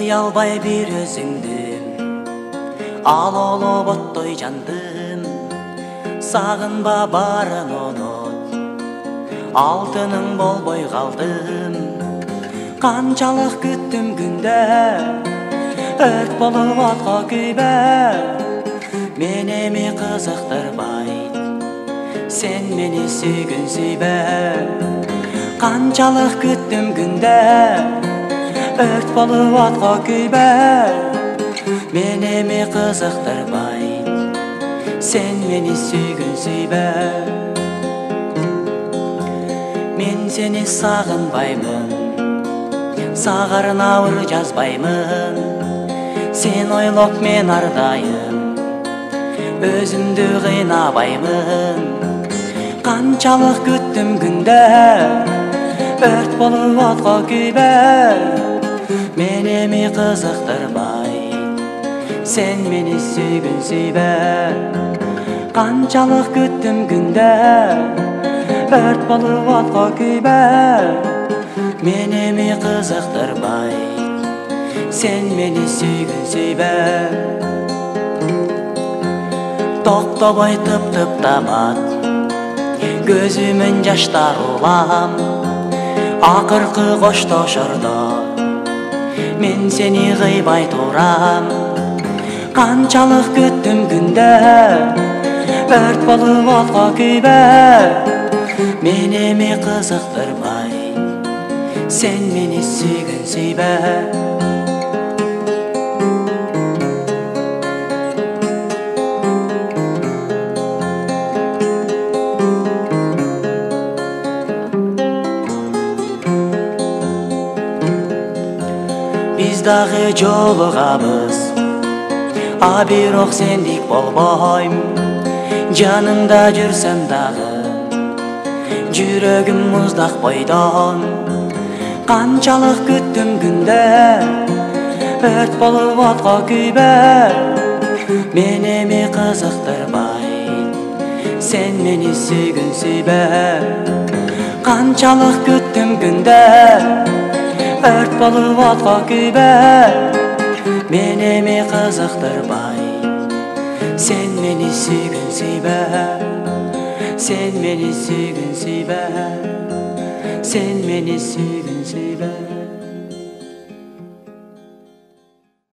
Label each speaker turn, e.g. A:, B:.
A: Сый албай bir өзүңдү ал олуп оттой жандым сагынба барын онот алтының болбой калдым канчалык күттүм күндө өрт болуп отко күйбө менеми кызыктырбай сен мени сүйгүн сүйбө канчалык күттүм күндө өрт болуп отко күйбө менеми кызыктырбай сен мени сүйгүн сүйбө мен сени сагынбаймын сага арнабыр жазбаймын сен ойлоп мен ардайым өзүмдү кыйнабаймын канчалык күттүм күндө өрт болуп отко күйбө менеми кызыктырбай сен мени сүйгүн сүйбө канчалык күттүм күндө өрт болуп отко күйбө менеми кызыктырбай сен мени сүйгүн сүйбө токтобой тып тамат көзүмөн жаштар улам акыркы коштошордо мен сени кыйбай турам канчалык күттүм күндө өрт болуп отко күйбө менеми кызыктырбай сен мени сүйгүн сүйбө Биз дагы жолугабыз а бирок сендик болбойм жаныңда жүрсөм дагы жүрөгүм муздак бойдон канчалык күттүм күндө өрт болуп отко күйбө менеми кызыктырбай сен мени сүйгүн сүйбө канчалык күттүм күндө өрт болуп отко күйбө менеми кызыктырбай сен мени сүйгүн сүйбө сен мени сүйгүн сүйбө сен мени сүйгүн сүйбө